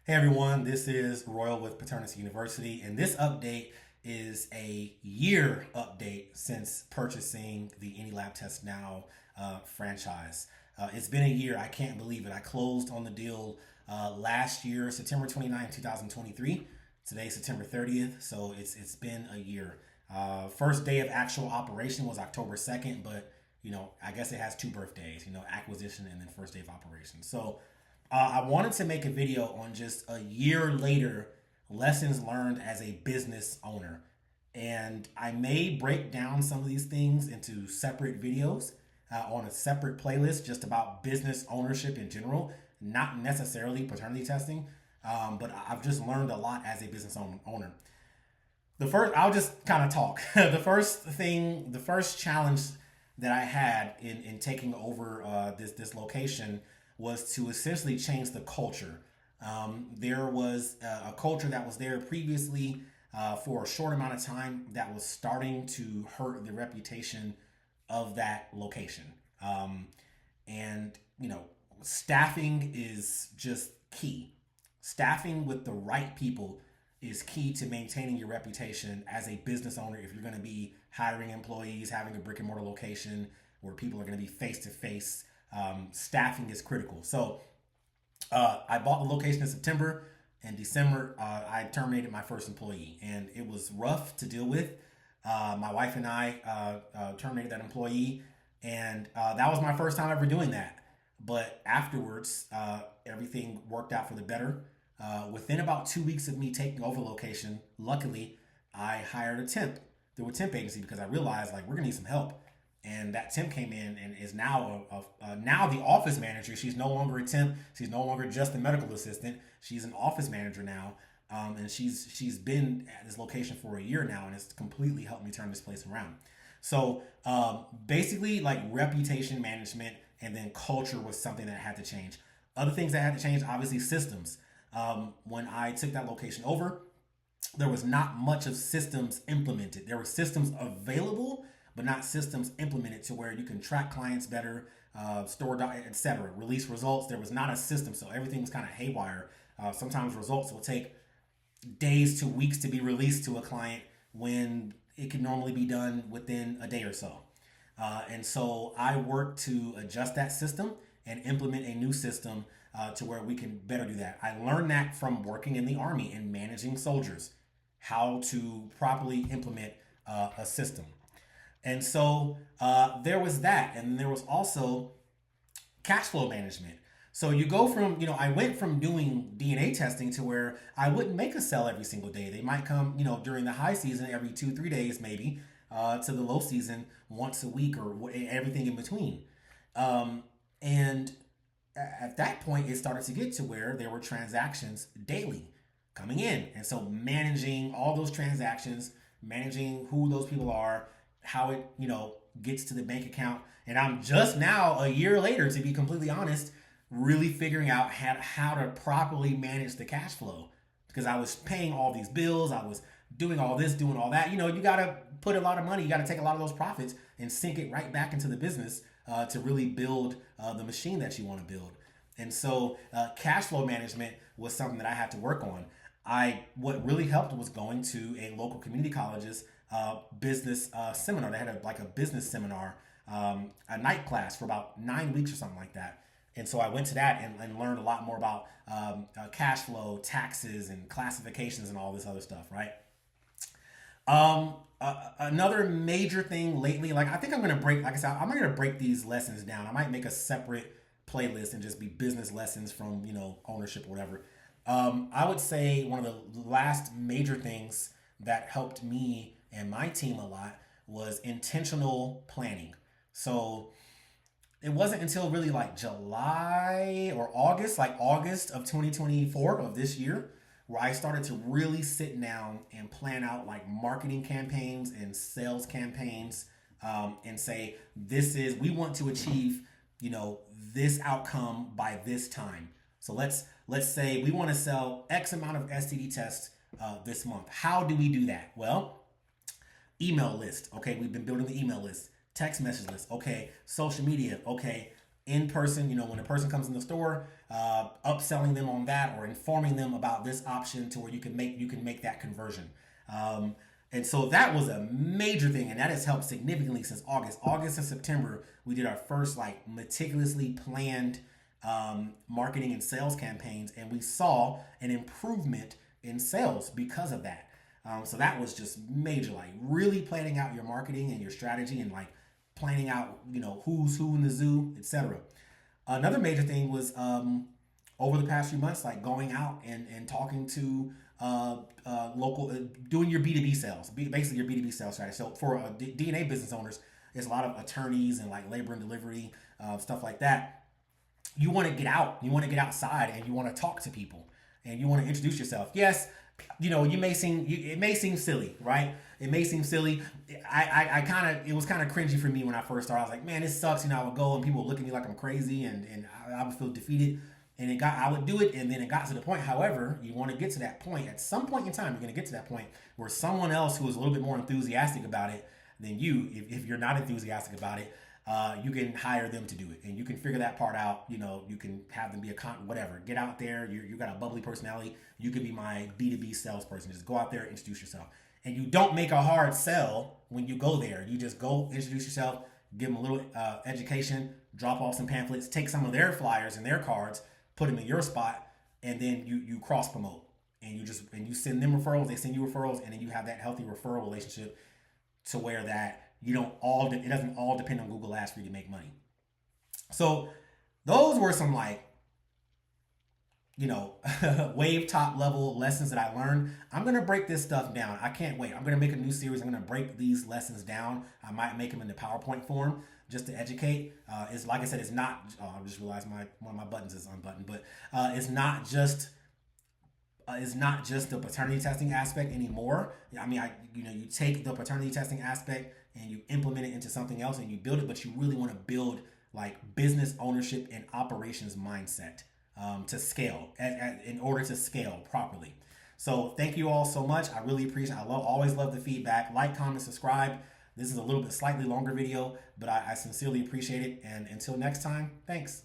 Hey everyone, this is Royal with Paternity University, and this update is a year update since purchasing the AnyLab Test Now franchise. It's been a year, I can't believe it. I closed on the deal last year, September 29th, 2023. Today's September 30th, so it's been a year. First day of actual operation was October 2nd, but I guess it has two birthdays, acquisition and then first day of operation. So I wanted to make a video on just a year later lessons learned as a business owner. And I may break down some of these things into separate videos on a separate playlist just about business ownership in general, not necessarily paternity testing. But I've just learned a lot as a business owner. I'll just kind of talk. The first challenge that I had in taking over this location was to essentially change the culture. There was a culture that was there previously for a short amount of time that was starting to hurt the reputation of that location. And staffing is just key. Staffing with the right people is key to maintaining your reputation as a business owner. If you're going to be hiring employees, having a brick and mortar location where people are going to be face to face, staffing is critical. So I bought the location in September. In December, I terminated my first employee, and it was rough to deal with. My wife and I terminated that employee, and that was my first time ever doing that. But afterwards, everything worked out for the better. Within about 2 weeks of me taking over location, luckily, I hired a temp through a temp agency because I realized like we're gonna need some help. And that temp came in and is now now the office manager. She's no longer a temp. She's no longer just a medical assistant. She's an office manager now, and she's been at this location for a year now, and it's completely helped me turn this place around. So basically, like reputation management and then culture was something that had to change. Other things that had to change, obviously, systems. When I took that location over, there was not much of systems implemented. There were systems available, but not systems implemented to where you can track clients better, etc. Release results. There was not a system, so everything was kind of haywire. Sometimes results will take days to weeks to be released to a client when it can normally be done within a day or so. And so I worked to adjust that system and implement a new system to where we can better do that. I learned that from working in the Army and managing soldiers, how to properly implement a system. And so there was that. And there was also cash flow management. So you go from, I went from doing DNA testing to where I wouldn't make a sell every single day. They might come, during the high season every 2-3 days maybe, to the low season once a week or everything in between. And at that point, it started to get to where there were transactions daily coming in. And so managing all those transactions, managing who those people are, how it, gets to the bank account. And I'm just now, a year later, to be completely honest, really figuring out how to properly manage the cash flow because I was paying all these bills. I was doing all this, doing all that. You got to put a lot of money. You got to take a lot of those profits and sink it right back into the business to really build the machine that you want to build. And so cash flow management was something that I had to work on. What really helped was going to a local community college's business seminar. They had a business seminar, a night class for about 9 weeks or something like that. And so I went to that and learned a lot more about cash flow, taxes, and classifications and all this other stuff, right? Another major thing lately, like I think I'm gonna break, like I said, I'm gonna break these lessons down. I might make a separate playlist and just be business lessons from ownership or whatever. I would say one of the last major things that helped me and my team a lot was intentional planning. So it wasn't until really like July or August, like August of 2024 of this year, where I started to really sit down and plan out like marketing campaigns and sales campaigns, and say, we want to achieve, this outcome by this time. So let's say we want to sell X amount of STD tests this month. How do we do that? Well, email list. Okay, we've been building the email list. Text message list. Okay, social media. Okay, in person, when a person comes in the store, upselling them on that or informing them about this option to where you can make that conversion. And so that was a major thing, and that has helped significantly since August and September. We did our first like meticulously planned marketing and sales campaigns, and we saw an improvement in sales because of that. So that was just major, like really planning out your marketing and your strategy, and like planning out, who's who in the zoo, etc. Another major thing was over the past few months, like going out and talking to local, doing your B2B sales, basically your B2B sales strategy. So for DNA business owners, there's a lot of attorneys and like labor and delivery, stuff like that. You want to get out, you want to get outside, and you want to talk to people, and you want to introduce yourself. Yes, it may seem silly, right? It may seem silly. It was kind of cringy for me when I first started. I was like, man, this sucks. I would go and people would look at me like I'm crazy, and I would feel defeated. And I would do it, and then it got to the point. However, you want to get to that point. At some point in time, you're going to get to that point where someone else who is a little bit more enthusiastic about it than you, if you're not enthusiastic about it, you can hire them to do it, and you can figure that part out. You can have them be whatever. Get out there. You got a bubbly personality. You could be my B2B salesperson. Just go out there, introduce yourself, and you don't make a hard sell when you go there. You just go introduce yourself, give them a little education, drop off some pamphlets, take some of their flyers and their cards, put them in your spot, and then you cross promote, and you send them referrals, they send you referrals, and then you have that healthy referral relationship to where that it doesn't all depend on Google Ads for you to make money. So those were some like wave top level lessons that I learned. I'm going to break this stuff down. I can't wait. I'm going to make a new series. I'm going to break these lessons down. I might make them into PowerPoint form just to educate. It's like I said, it's not, I just realized one of my buttons is unbuttoned, but it's not just the paternity testing aspect anymore. I mean, you take the paternity testing aspect and you implement it into something else and you build it, but you really want to build like business ownership and operations mindset to scale in order to scale properly. So thank you all so much. I really appreciate it. Always love the feedback. Like, comment, subscribe. This is a little bit slightly longer video, but I sincerely appreciate it. And until next time, thanks.